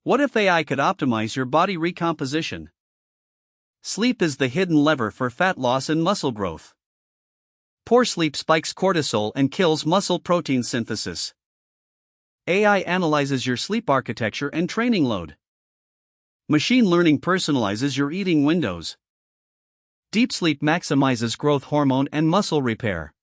What if AI could optimize your body recomposition? Sleep is the hidden lever for fat loss and muscle growth. Poor sleep spikes cortisol and kills muscle protein synthesis. AI analyzes your sleep architecture and training load. Machine learning personalizes your eating windows. Deep sleep maximizes growth hormone and muscle repair.